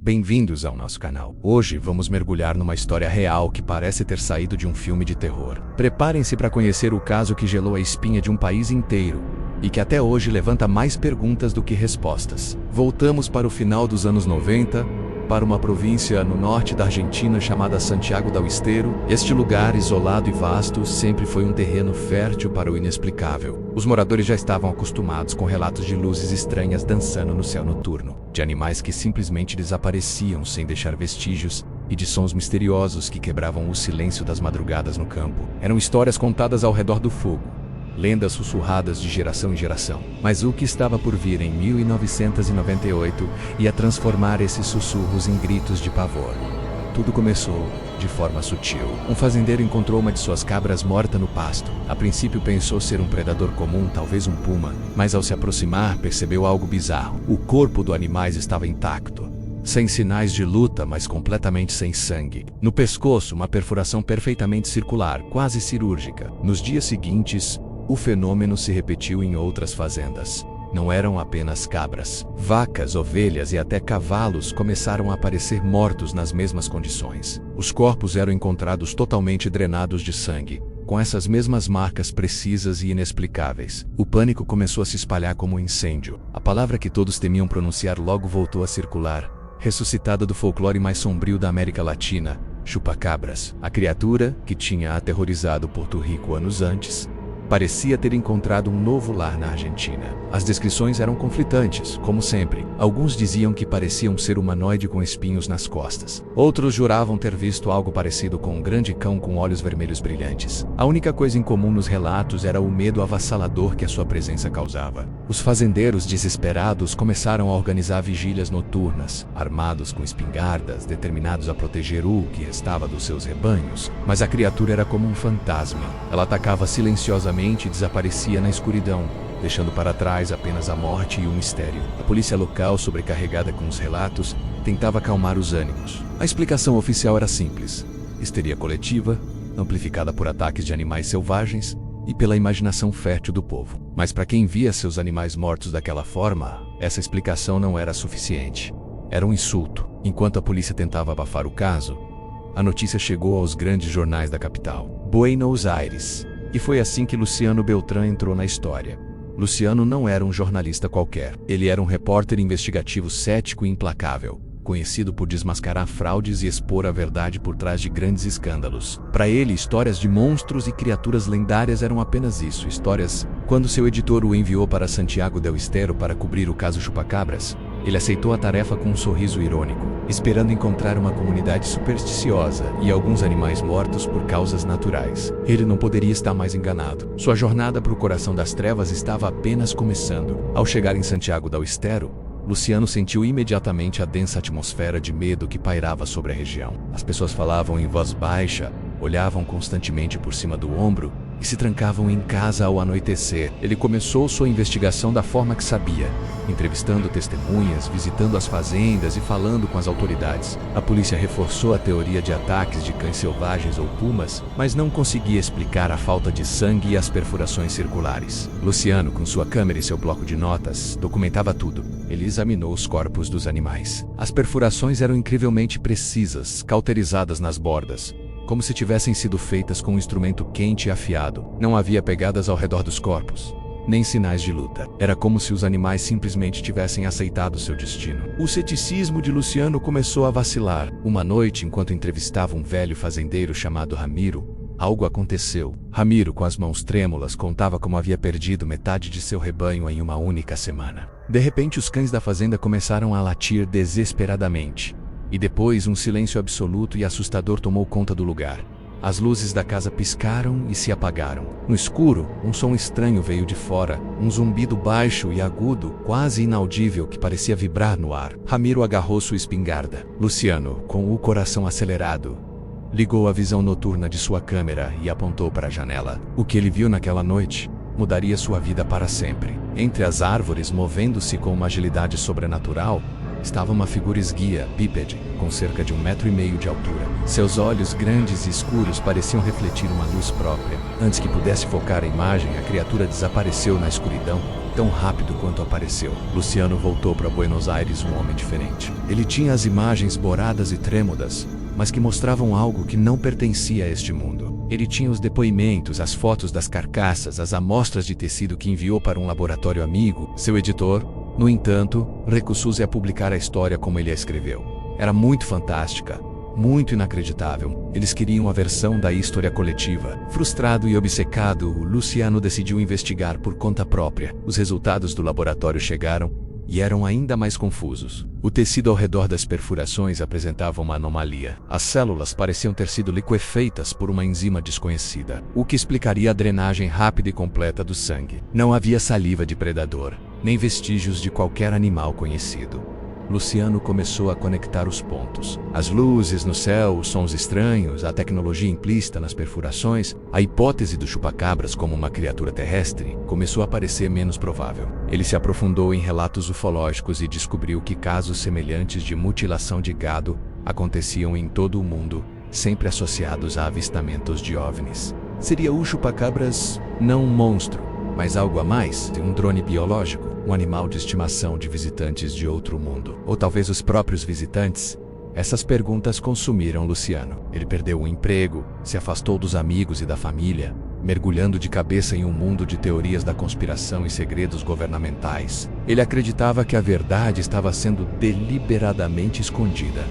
Bem-vindos ao nosso canal. Hoje vamos mergulhar numa história real que parece ter saído de um filme de terror. Preparem-se para conhecer o caso que gelou a espinha de um país inteiro e que até hoje levanta mais perguntas do que respostas. Voltamos para o final dos anos 90, para uma província no norte da Argentina chamada Santiago del Estero. Este lugar isolado e vasto sempre foi um terreno fértil para o inexplicável. Os moradores já estavam acostumados com relatos de luzes estranhas dançando no céu noturno, de animais que simplesmente desapareciam sem deixar vestígios e de sons misteriosos que quebravam o silêncio das madrugadas no campo. Eram histórias contadas ao redor do fogo, lendas sussurradas de geração em geração. Mas o que estava por vir em 1998 ia transformar esses sussurros em gritos de pavor. Tudo começou de forma sutil. Um fazendeiro encontrou uma de suas cabras morta no pasto. A princípio pensou ser um predador comum, talvez um puma, mas ao se aproximar percebeu algo bizarro. O corpo do animal estava intacto, sem sinais de luta, mas completamente sem sangue. No pescoço, uma perfuração perfeitamente circular, quase cirúrgica. Nos dias seguintes, o fenômeno se repetiu em outras fazendas. Não eram apenas cabras. Vacas, ovelhas e até cavalos começaram a aparecer mortos nas mesmas condições. Os corpos eram encontrados totalmente drenados de sangue, com essas mesmas marcas precisas e inexplicáveis. O pânico começou a se espalhar como um incêndio. A palavra que todos temiam pronunciar logo voltou a circular, ressuscitada do folclore mais sombrio da América Latina: chupacabras. A criatura, que tinha aterrorizado Porto Rico anos antes, parecia ter encontrado um novo lar na Argentina. As descrições eram conflitantes, como sempre. Alguns diziam que parecia um ser humanoide com espinhos nas costas. Outros juravam ter visto algo parecido com um grande cão com olhos vermelhos brilhantes. A única coisa em comum nos relatos era o medo avassalador que a sua presença causava. Os fazendeiros, desesperados, começaram a organizar vigílias noturnas, armados com espingardas, determinados a proteger o que restava dos seus rebanhos. Mas a criatura era como um fantasma. Ela atacava silenciosamente e desaparecia na escuridão, deixando para trás apenas a morte e o mistério. A polícia local, sobrecarregada com os relatos, tentava acalmar os ânimos. A explicação oficial era simples: histeria coletiva, amplificada por ataques de animais selvagens e pela imaginação fértil do povo. Mas para quem via seus animais mortos daquela forma, essa explicação não era suficiente. Era um insulto. Enquanto a polícia tentava abafar o caso, a notícia chegou aos grandes jornais da capital, Buenos Aires. E foi assim que Luciano Beltrán entrou na história. Luciano não era um jornalista qualquer. Ele era um repórter investigativo cético e implacável, conhecido por desmascarar fraudes e expor a verdade por trás de grandes escândalos. Para ele, histórias de monstros e criaturas lendárias eram apenas isso, histórias. Quando seu editor o enviou para Santiago del Estero para cobrir o caso Chupacabras, ele aceitou a tarefa com um sorriso irônico, esperando encontrar uma comunidade supersticiosa e alguns animais mortos por causas naturais. Ele não poderia estar mais enganado. Sua jornada para o coração das trevas estava apenas começando. Ao chegar em Santiago del Estero, Luciano sentiu imediatamente a densa atmosfera de medo que pairava sobre a região. As pessoas falavam em voz baixa, olhavam constantemente por cima do ombro e se trancavam em casa ao anoitecer. Ele começou sua investigação da forma que sabia, entrevistando testemunhas, visitando as fazendas e falando com as autoridades. A polícia reforçou a teoria de ataques de cães selvagens ou pumas, mas não conseguia explicar a falta de sangue e as perfurações circulares. Luciano, com sua câmera e seu bloco de notas, documentava tudo. Ele examinou os corpos dos animais. As perfurações eram incrivelmente precisas, cauterizadas nas bordas, como se tivessem sido feitas com um instrumento quente e afiado. Não havia pegadas ao redor dos corpos, nem sinais de luta. Era como se os animais simplesmente tivessem aceitado seu destino. O ceticismo de Luciano começou a vacilar. Uma noite, enquanto entrevistava um velho fazendeiro chamado Ramiro, algo aconteceu. Ramiro, com as mãos trêmulas, contava como havia perdido metade de seu rebanho em uma única semana. De repente, os cães da fazenda começaram a latir desesperadamente. E depois, um silêncio absoluto e assustador tomou conta do lugar. As luzes da casa piscaram e se apagaram. No escuro, um som estranho veio de fora, um zumbido baixo e agudo, quase inaudível, que parecia vibrar no ar. Ramiro agarrou sua espingarda. Luciano, com o coração acelerado, ligou a visão noturna de sua câmera e apontou para a janela. O que ele viu naquela noite mudaria sua vida para sempre. Entre as árvores, movendo-se com uma agilidade sobrenatural, estava uma figura esguia, bípede, com cerca de 1,5 metro de altura. Seus olhos grandes e escuros pareciam refletir uma luz própria. Antes que pudesse focar a imagem, a criatura desapareceu na escuridão, tão rápido quanto apareceu. Luciano voltou para Buenos Aires um homem diferente. Ele tinha as imagens boradas e trêmulas, mas que mostravam algo que não pertencia a este mundo. Ele tinha os depoimentos, as fotos das carcaças, as amostras de tecido que enviou para um laboratório amigo. Seu editor, no entanto, recusou-se a publicar a história como ele a escreveu. Era muito fantástica, muito inacreditável. Eles queriam a versão da história coletiva. Frustrado e obcecado, Luciano decidiu investigar por conta própria. Os resultados do laboratório chegaram e eram ainda mais confusos. O tecido ao redor das perfurações apresentava uma anomalia. As células pareciam ter sido liquefeitas por uma enzima desconhecida, o que explicaria a drenagem rápida e completa do sangue. Não havia saliva de predador, nem vestígios de qualquer animal conhecido. Luciano começou a conectar os pontos. As luzes no céu, os sons estranhos, a tecnologia implícita nas perfurações, a hipótese do chupacabras como uma criatura terrestre começou a parecer menos provável. Ele se aprofundou em relatos ufológicos e descobriu que casos semelhantes de mutilação de gado aconteciam em todo o mundo, sempre associados a avistamentos de OVNIs. Seria o chupacabras não um monstro, mas algo a mais, um drone biológico, um animal de estimação de visitantes de outro mundo? Ou talvez os próprios visitantes? Essas perguntas consumiram Luciano. Ele perdeu o emprego, se afastou dos amigos e da família, mergulhando de cabeça em um mundo de teorias da conspiração e segredos governamentais. Ele acreditava que a verdade estava sendo deliberadamente escondida.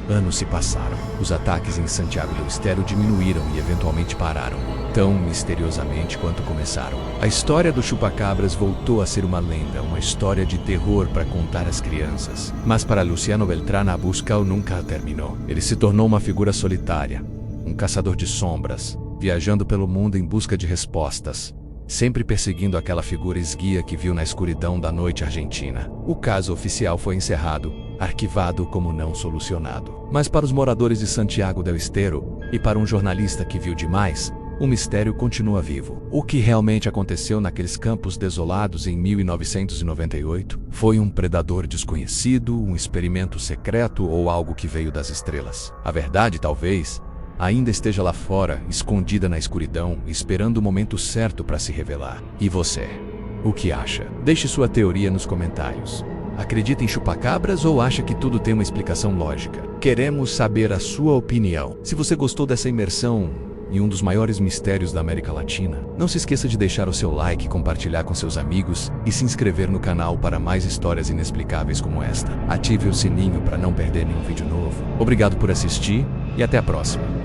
Anos se passaram. Os ataques em Santiago del Estero diminuíram e eventualmente pararam, tão misteriosamente quanto começaram. A história do chupacabras voltou a ser uma lenda, uma história de terror para contar às crianças. Mas para Luciano Beltrán a busca nunca terminou. Ele se tornou uma figura solitária, um caçador de sombras, viajando pelo mundo em busca de respostas, sempre perseguindo aquela figura esguia que viu na escuridão da noite argentina. O caso oficial foi encerrado, arquivado como não solucionado. Mas para os moradores de Santiago del Estero e para um jornalista que viu demais, o mistério continua vivo. O que realmente aconteceu naqueles campos desolados em 1998? Foi um predador desconhecido, um experimento secreto ou algo que veio das estrelas? A verdade, talvez, ainda esteja lá fora, escondida na escuridão, esperando o momento certo para se revelar. E você? O que acha? Deixe sua teoria nos comentários. Acredita em chupacabras ou acha que tudo tem uma explicação lógica? Queremos saber a sua opinião. Se você gostou dessa imersão em um dos maiores mistérios da América Latina, não se esqueça de deixar o seu like, compartilhar com seus amigos e se inscrever no canal para mais histórias inexplicáveis como esta. Ative o sininho para não perder nenhum vídeo novo. Obrigado por assistir e até a próxima.